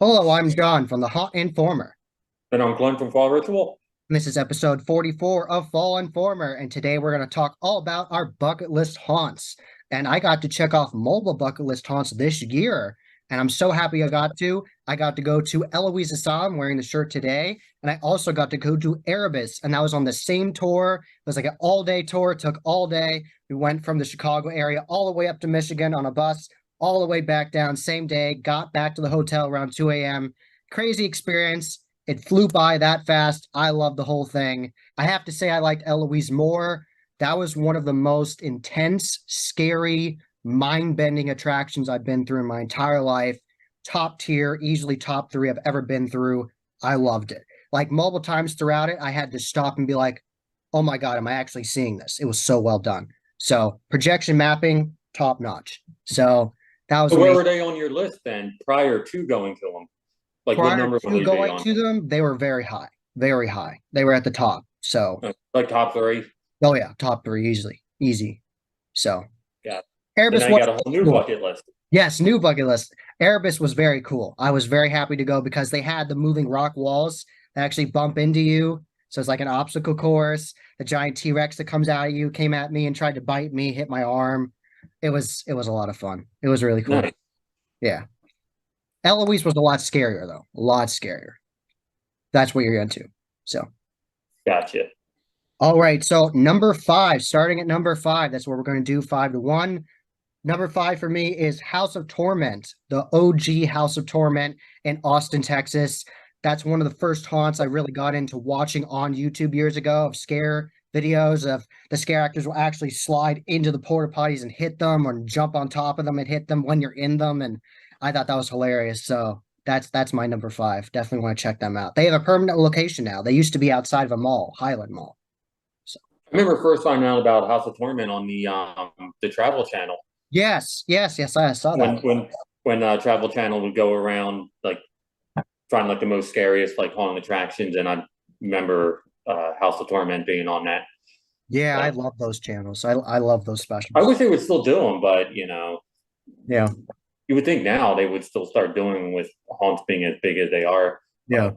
Hello, I'm John from the Hot Informer. And I'm Glenn from Fall Ritual. And this is episode 44 of Fall Informer, and today we're going to talk all about our bucket list haunts. And I got to check off multiple bucket list haunts this year, and I'm so happy I got to. I got to go to Eloise Assam wearing the shirt today, and I also got to go to Erebus, and that was on the same tour. It was like an all-day tour, it took all day. We went from the Chicago area all the way up to Michigan on a bus, all the way back down, same day, got back to the hotel around 2 a.m. Crazy experience. It flew by that fast. I love the whole thing. I have to say, I liked Eloise more. That was one of the most intense, scary, mind-bending attractions I've been through in my entire life. Top tier, easily top three I've ever been through. I loved it. Like multiple times throughout it, I had to stop and be like, oh my God, am I actually seeing this? It was so well done. So projection mapping, top notch. So that was So where amazing. were they on your list then prior to going to them? Like what Prior number would to they be going on? to them, they were very high, very high. They were at the top. So, Like top three? oh yeah, top three easily, easy. So, Yeah. So Erebus now you was got a whole new cool. bucket list. Yes, new bucket list. Erebus was very cool. I was very happy to go because they had the moving rock walls that actually bump into you. So it's like an obstacle course. The giant T-Rex that comes out of you came at me and tried to bite me, hit my arm. It was a lot of fun. It was really cool. Nice. Yeah. Eloise was a lot scarier though. A lot scarier. That's what you're into. So, Gotcha. all right. So number five, starting at number five, that's what we're going to do 5-1. Number five for me is House of Torment, the OG House of Torment in Austin, Texas. That's one of the first haunts I really got into watching on YouTube years ago of scare videos of the scare actors will actually slide into the porta potties and hit them or jump on top of them and hit them when you're in them. And I thought that was hilarious. So that's my number five. Definitely want to check them out. They have a permanent location now. They used to be outside of a mall, Highland Mall. So I remember first finding out about House of Torment on the Travel Channel yes, I saw that. when Travel Channel would go around like trying like the most scariest like haunted attractions, and I remember House of Torment being on that. Yeah, I So love those channels. I love those I specials. wish they would still do them, but Yeah, you would think now they would still start doing them with haunts being as big as they are. yeah.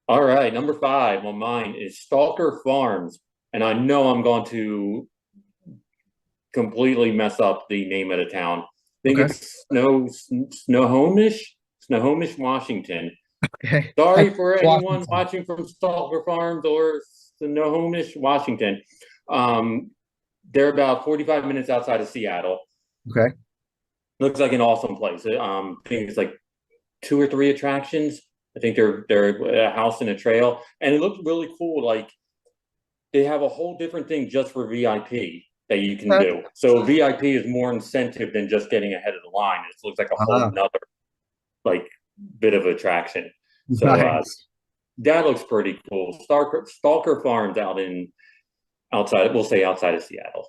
All right, number five on mine is Stalker Farms, and I know I'm going to completely mess up the name of the town. I think Okay. it's Snohomish, Washington. Okay. I Sorry for anyone Washington. watching from Stalker Farms or Snohomish, Washington. Um, they're about 45 minutes outside of Seattle. Okay. Looks like an awesome place. I think it's like two or three attractions. I think they're a house and a trail, and it looks really cool. Like they have a whole different thing just for VIP that you can Okay. do. So VIP is more incentive than just getting ahead of the line. It looks like a whole Ah, nother like bit of attraction. So nice. that looks pretty cool. Stalker Farms outside, we'll say outside of Seattle.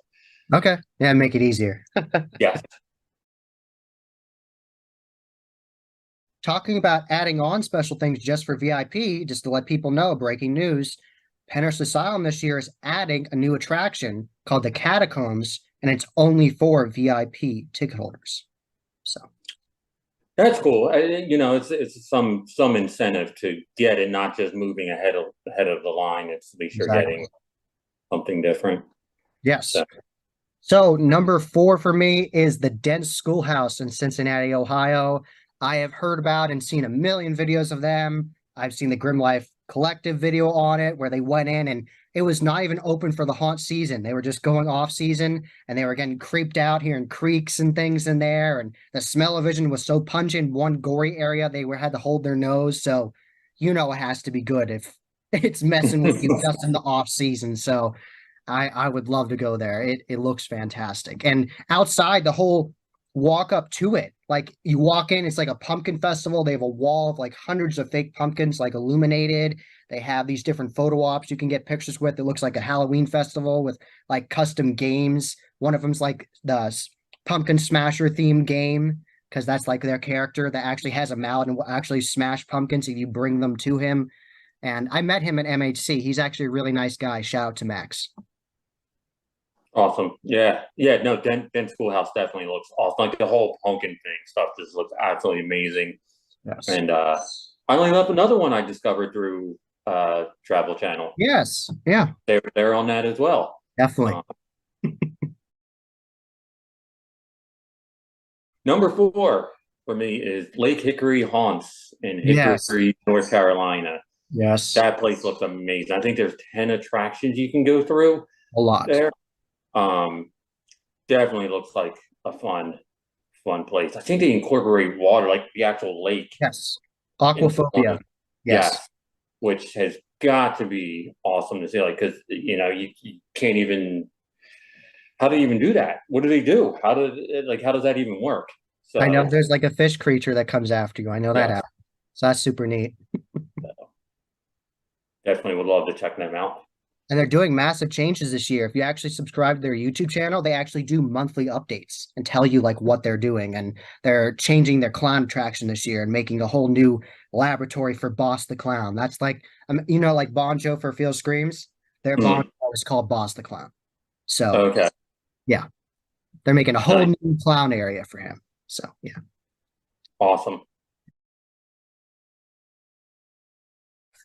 Okay. Yeah, make it easier. Yes. Talking about adding on special things just for VIP, just to let people know, breaking news, Penrith Asylum this year is adding a new attraction called the Catacombs, and it's only for VIP ticket holders. So, That's cool. It's some incentive to get it, not just moving ahead of the line. It's at least you're exactly. getting something different. Yes. So So number four for me is the Dent Schoolhouse in Cincinnati, Ohio. I have heard about and seen a million videos of them. I've seen the Grim Life Collective video on it where they went in and it was not even open for the haunt season. They were just going off season and they were getting creeped out hearing creaks and things in there. And the smell-o-vision was so pungent, one gory area, had to hold their nose. So you know it has to be good if it's messing with you just in the off season. So I would love to go there. It looks fantastic. And outside the whole walk up to it, like you walk in, it's like a pumpkin festival. They have a wall of like hundreds of fake pumpkins, like illuminated. They have these different photo ops you can get pictures with. It looks like a Halloween festival with like custom games. One of them's like the pumpkin smasher themed game because that's like their character that actually has a mallet and will actually smash pumpkins if you bring them to him. And I met him at MHC. He's actually a really nice guy. Shout out to Max. Awesome. Yeah. Yeah. No, Dent Schoolhouse definitely looks awesome. Like the whole pumpkin thing stuff just looks absolutely amazing. Yes. And finally up another one I discovered through Travel Channel. Yes. Yeah, They're on that as well. definitely. Uh, number four for me is Lake Hickory Haunts in Yes. Hickory, North Carolina. Yes. That place looks amazing. I think there's 10 attractions you can go through A lot. there. Um, Definitely looks like a fun place. I think they incorporate water, like the actual lake, Yes. into one Aquaphobia. of, Yes. yes, which has got to be awesome to see. Like, because you can't even. How do you even do that? What do they do? How does that even work? I know So there's like a fish creature that comes after you. I know that yeah, happens. So that's super neat. definitely would love to check them out. And they're doing massive changes this year. If you actually subscribe to their YouTube channel, they actually do monthly updates and tell you like what they're doing. And they're changing their clown attraction this year and making a whole new laboratory for Boss the Clown. That's like, like Bonjo for Field Screams. Their Bonjo Mhm. is called Boss the Clown. So Okay, yeah, they're making a whole nice, new clown area for him. So yeah. awesome.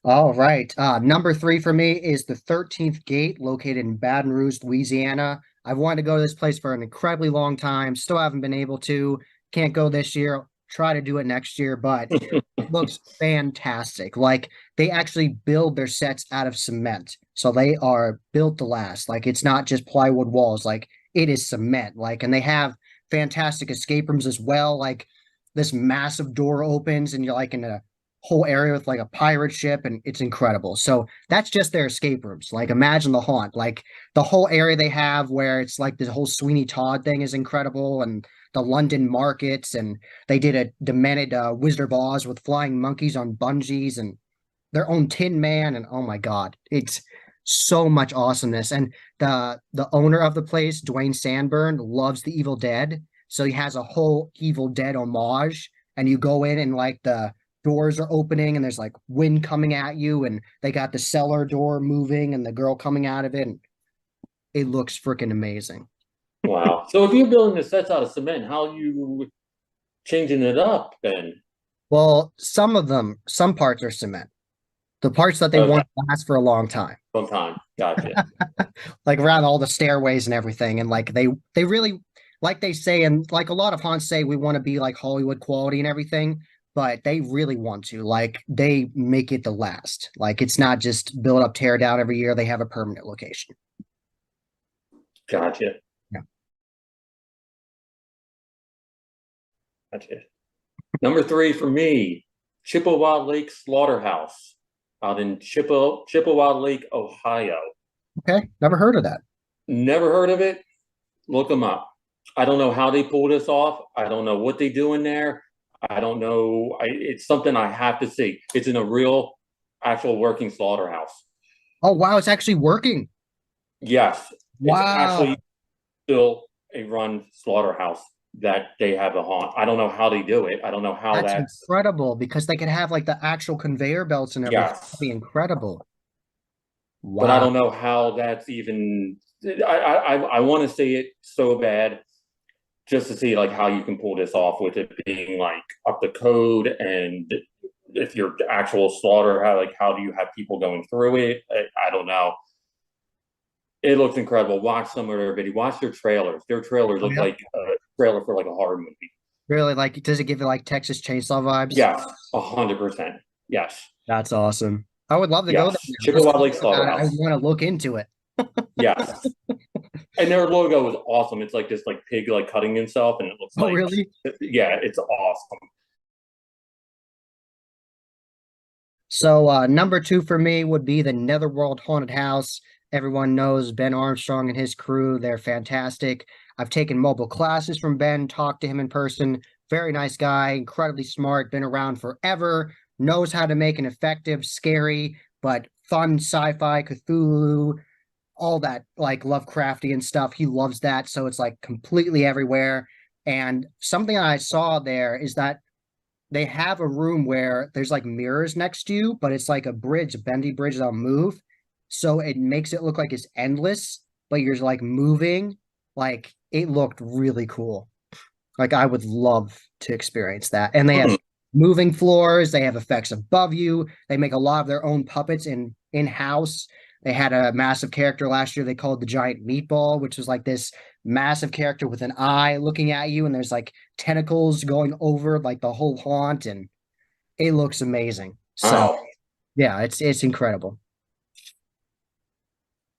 All right. Number three for me is the 13th Gate, located in Baton Rouge, Louisiana. I've wanted to go to this place for an incredibly long time. Still haven't been able to. Can't go this year. Try to do it next year, but it looks fantastic. Like they actually build their sets out of cement. So they are built to last. Like it's not just plywood walls. Like it is cement. Like, and they have fantastic escape rooms as well. Like this massive door opens and you're like in a whole area with like a pirate ship, and it's incredible. So that's just their escape rooms. Like imagine the haunt, like the whole area they have where it's like the whole Sweeney Todd thing is incredible, and the London markets, and they did a demented Wizard of Oz with flying monkeys on bungees and their own Tin Man, and oh my god, it's so much awesomeness. And the owner of the place, Dwayne Sandburn, loves the Evil Dead, so he has a whole Evil Dead homage. And you go in and like the doors are opening and there's like wind coming at you, and they got the cellar door moving and the girl coming out of it, and it looks freaking amazing. Wow. So if you're building the sets out of cement, how are you changing it up then? Well, some parts are cement. The parts that they Okay, want to last for a long time, sometime. Gotcha. like around all the stairways and everything. And like they really, like they say, and like a lot of haunts say, we want to be like Hollywood quality and everything, but they really want to. Like they make it the last. Like it's not just build up, tear down every year. They have a permanent location. Gotcha. Yeah. Gotcha. Number three for me, Chippewa Lake Slaughterhouse out in Chippewa Lake, Ohio. Okay. Never heard of that. Never heard of it? Look them up. I don't know how they pull this off. I don't know what they do in there. I don't know. It's something I have to see. It's in a real, actual working slaughterhouse. Oh wow, it's actually working. Yes, it's Wow. actually still a run slaughterhouse that they have a haunt. I don't know how they do it. I don't know how That's that's incredible because they could have like the actual conveyor belts and everything. That'd be yes, incredible. but I Wow. don't know how that's even. I want to see it so bad just to see like how you can pull this off with it being like up the code and if you're actual slaughter, how do you have people going through it? I don't know. It looks incredible. Watch some of their video. Watch their trailers. Their trailers Oh look yeah. like a trailer for like a horror movie. Really, like, does it give it like Texas Chainsaw vibes? Yes, 100%. Yes, That's awesome. I would love to go there yes. now. Just Chippewa Lake thinking about it, I Slaughterhouse. want to look into it. Yes, and their logo is awesome. It's like this like pig like cutting himself, and it looks Oh, like really? yeah, it's awesome. So, number two for me would be the Netherworld Haunted House. Everyone knows Ben Armstrong and his crew. They're fantastic. I've taken mobile classes from Ben, talked to him in person. Very nice guy, incredibly smart, been around forever, knows how to make an effective, scary, but fun sci-fi Cthulhu, all that like Lovecraftian stuff. He loves that. So it's like completely everywhere. And something I saw there is that they have a room where there's like mirrors next to you, but it's like a bridge, a bendy bridge that'll move. So it makes it look like it's endless. but you're like moving. Like it looked really cool. Like I would love to experience that. And they have Hmm. moving floors, they have effects above you. They make a lot of their own puppets in-house. They had a massive character last year they called the Giant Meatball, which was like this massive character with an eye looking at you, and there's like tentacles going over like the whole haunt, and it looks amazing. So Wow. yeah, it's incredible.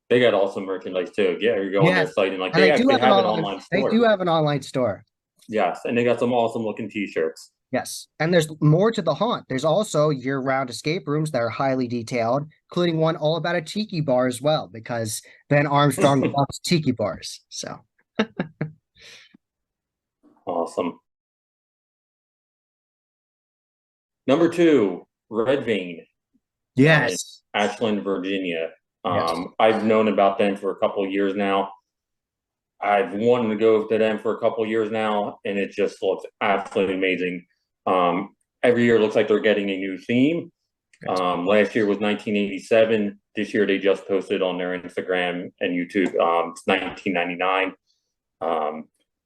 They got awesome merchandise too. Yeah, you go on their Yes. site and like And they actually have an online they do store. have an online store. Yes, and they got some awesome looking t-shirts. Yes. And there's more to the haunt. There's also year-round escape rooms that are highly detailed, including one all about a tiki bar as well, because Ben Armstrong loves tiki bars. So Awesome. Number two, Red Vein in yes. Ashland, Virginia. Yes. I've known about them for a couple of years now. I've wanted to go to them for a couple of years now, and it just looks absolutely amazing. Every year it looks like they're getting a new theme. Last year was 1987. This year they just posted on their Instagram and YouTube. It's 1999.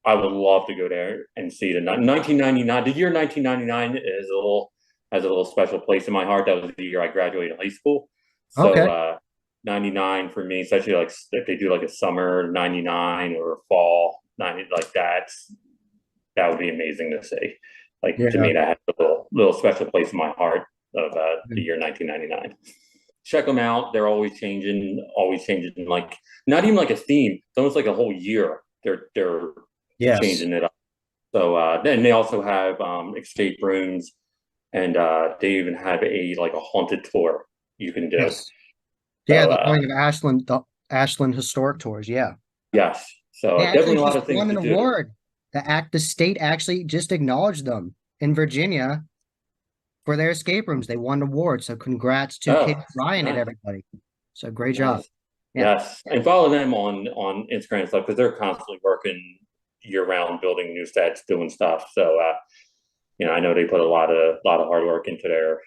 I would love to go there and see the 1999. The year 1999 is a little has a little special place in my heart. That was the year I graduated high school. So Okay. 99 for me, especially like if they do like a summer 99 or a fall 90 like that would be amazing to see. Like to Yeah. me, that has a little special place in my heart of the year 1999. Check them out. They're always changing. Like not even like a theme. It's almost like a whole year. They're Yes. changing it up. So then they also have escape rooms, and they even have a like a haunted tour you can do. Yes. Yeah, So the Haunting of Ashland, the Ashland Historic Tours. Yeah. yes, They so actually definitely a lot just of things won to an do. award. The state actually just acknowledged them in Virginia for their escape rooms. They won an award. So congrats to Oh, Kate Ryan and nice, everybody. So great job. nice. Yeah. Yes, and follow them on Instagram and stuff because they're constantly working year round, building new sets, doing stuff. So I know they put a lot of hard work into their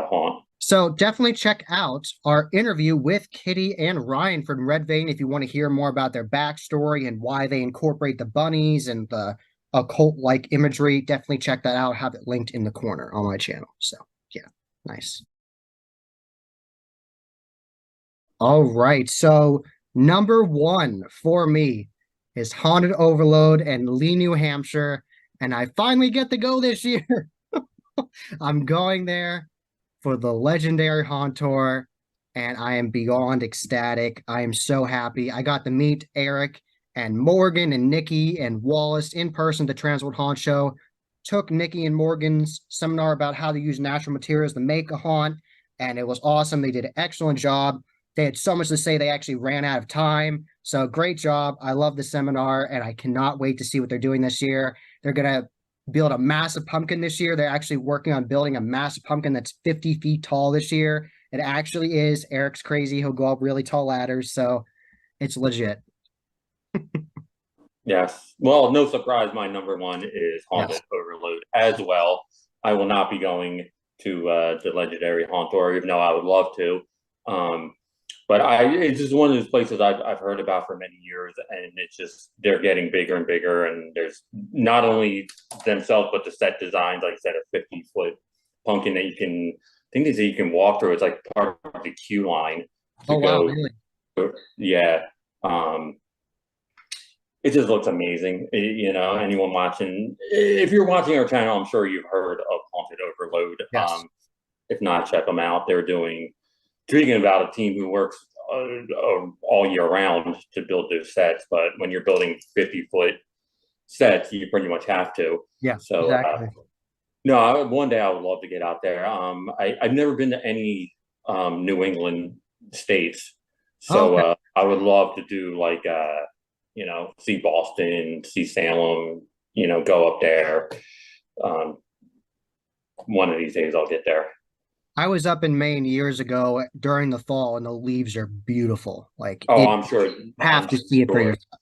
haunt. So definitely check out our interview with Kitty and Ryan from Red Vein if you want to hear more about their backstory and why they incorporate the bunnies and the occult-like imagery. Definitely check that out. Have it linked in the corner on my channel. So yeah, nice. All right. So number one for me is Haunted Overload and Lee, New Hampshire. And I finally get to go this year. I'm going there for the legendary Haunt Tour, and I am beyond ecstatic. I am so happy. I got to meet Eric and Morgan and Nikki and Wallace in person at the Transworld Haunt Show. Took Nikki and Morgan's seminar about how to use natural materials to make a haunt, and it was awesome. They did an excellent job. They had so much to say, they actually ran out of time. So great job. I love the seminar, and I cannot wait to see what they're doing this year. They're going to build a massive pumpkin this year. They're actually working on building a massive pumpkin that's 50 feet tall this year. It actually is. Eric's crazy. He'll go up really tall ladders. So it's legit. Yes. Well, no surprise, my number one is Yes. Haunted Overload as well. I will not be going to the legendary Haunt Tour, even though I would love to. Um, but it's just one of those places I've heard about for many years, and it's just they're getting bigger and bigger. And there's not only themselves, but the set designs, like I said, a 50-foot pumpkin that you can, I think that you can walk through. It's like part of the queue line to Oh, wow. go. Really? Yeah. Um, it just looks amazing. Anyone watching, if you're watching our channel, I'm sure you've heard of Haunted Overload. Yes. If not, check them out. Speaking about a team who works all year round to build those sets, but when you're building 50-foot sets, you pretty much have to. Yeah, So, exactly. no, one day I would love to get out there. I've never been to any New England states, Oh, so okay. I would love to do like see Boston, see Salem, go up there. Um, one of these days I'll get there. I was up in Maine years ago during the fall, and the leaves are beautiful. Like Oh, it, I'm sure. have to see it for Sure. yourself.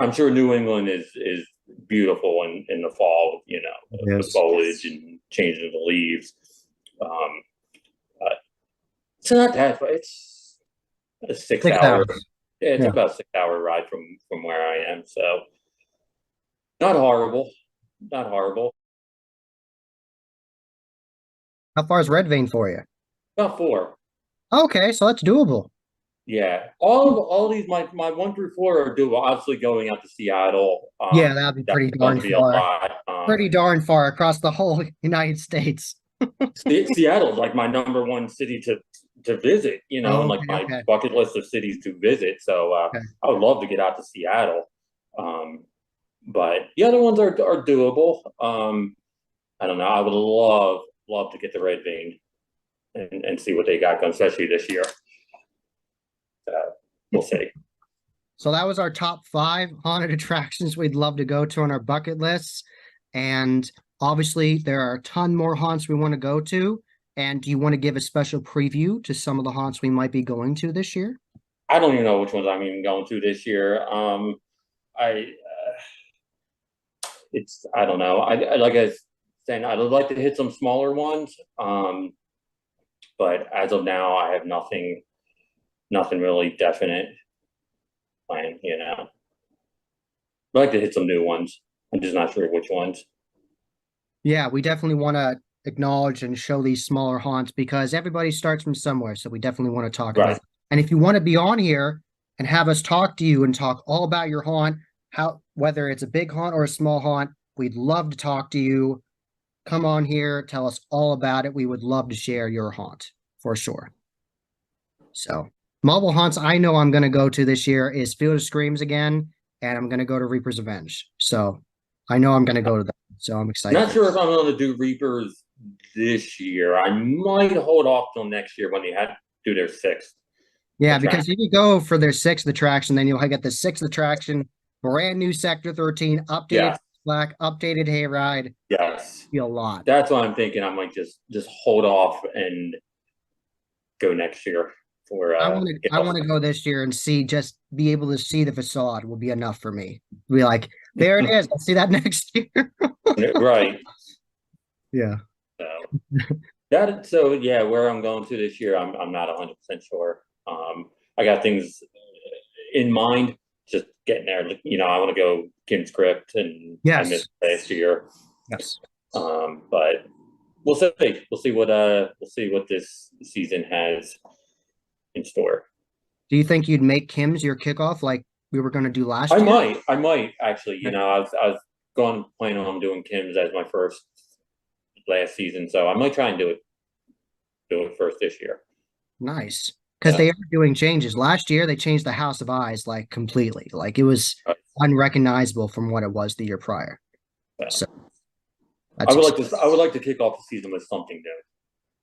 I'm sure New England is beautiful in the fall. The Yes. foliage and changing the leaves. Um, uh, it's not that, but a six 6 hours. hour. Yeah, it's Yeah. about a 6 hour ride from where I am. So not horrible, not horrible. How far is Red Vein for you? About four. Okay, so that's doable. Yeah, all these my 1 through 4 are doable. Obviously, going out to Seattle, Yeah, that'd be that's pretty going darn to be a far. lot. Pretty darn far across the whole United States. Seattle's like my number one city to visit, and like Okay, my okay, bucket list of cities to visit. So okay. I would love to get out to Seattle. But the other ones are doable. I don't know. I would love to get the Red Vein and see what they got going, especially this year. We'll see. So that was our top 5 haunted attractions we'd love to go to on our bucket lists. And obviously, there are a ton more haunts we want to go to. And do you want to give a special preview to some of the haunts we might be going to this year? I don't even know which ones I'm even going to this year. I it's I don't know. I like I was saying, I'd like to hit some smaller ones. But as of now, I have nothing really definite planned. I'd like to hit some new ones. I'm just not sure which ones. Yeah, we definitely want to acknowledge and show these smaller haunts because everybody starts from somewhere. So we definitely want to talk about Right. it. And if you want to be on here and have us talk to you and talk all about your haunt, whether it's a big haunt or a small haunt, we'd love to talk to you. Come on here, tell us all about it. We would love to share your haunt for sure. So, mobile haunts I know I'm going to go to this year is Field of Screams again, and I'm going to go to Reaper's Revenge. So, I know I'm going to go to that. So, I'm excited. Not sure if I'm going to do Reapers this year. I might hold off till next year when they had to do their 6th. Yeah, because if you go for their 6th attraction, then you'll get the 6th attraction, brand new Sector 13, updated Yeah. Black, updated Hayride. Yes. Be a lot. That's what I'm thinking. I might just hold off and go next year for I want to go this year and be able to see the facade will be enough for me. Be like, there it is. I'll see that next year. Right. Yeah. So yeah, where I'm going to this year, I'm not 100% sure. I got things in mind, just getting there. I want to go Kim's Crypt, and I Yes. missed last year. Yes. But we'll see. We'll see what this season has in store. Do you think you'd make Kim's your kickoff like we were going to do last year? I might actually. I was planning on doing Kim's as my first last season, so I might try and do it first this year. Nice. Because they are doing changes. Last year, they changed the House of Eyes like completely. Like it was unrecognizable from what it was the year prior. Yeah. So I would like to kick off the season with something new.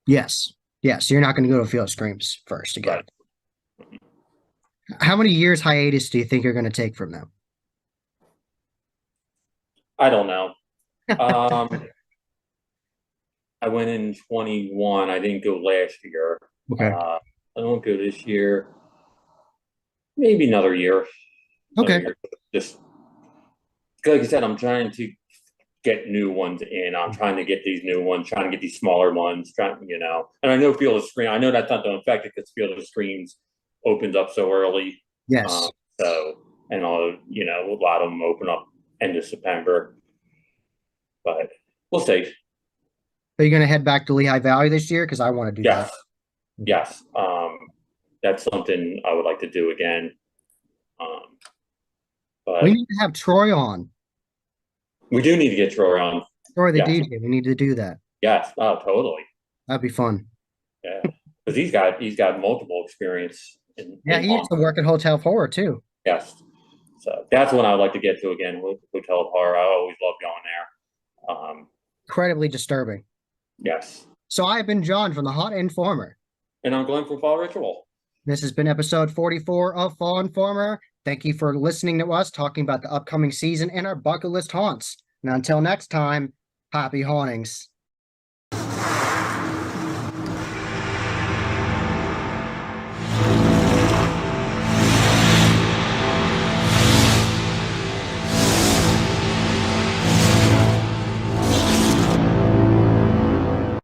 Yes. Yes. You're not going to go to Field of Screams first again. Right. How many years hiatus do you think you're going to take from them? I don't know. I went in 21. I didn't go last year. Okay. I won't go this year. Maybe another year. Okay. Just like I said, I'm trying to get new ones in. I'm trying to get these new ones, trying to get these smaller ones, And I know Field of Screams. I know that's not going to affect it because Field of Screams opens up so early. Yes. And a lot of them open up end of September. But we'll see. Are you going to head back to Lehigh Valley this year? Because I want to do that. Yes. That's something I would like to do again. But we need to have Troy on. We do need to get Troy on. Troy the DJ. We need to do that. Yes. Oh, totally. That'd be fun. Yeah. Because he's got multiple experience. He used to work at Hotel Horror too. Yes. So that's one I would like to get to again. Hotel Horror. I always love going there. Incredibly disturbing. Yes. So I've been John from the Hot Informer. And I'm Glenn from Fall Ritual. This has been episode 44 of Fall Informer. Thank you for listening to us talking about the upcoming season and our bucket list haunts. And until next time, happy hauntings.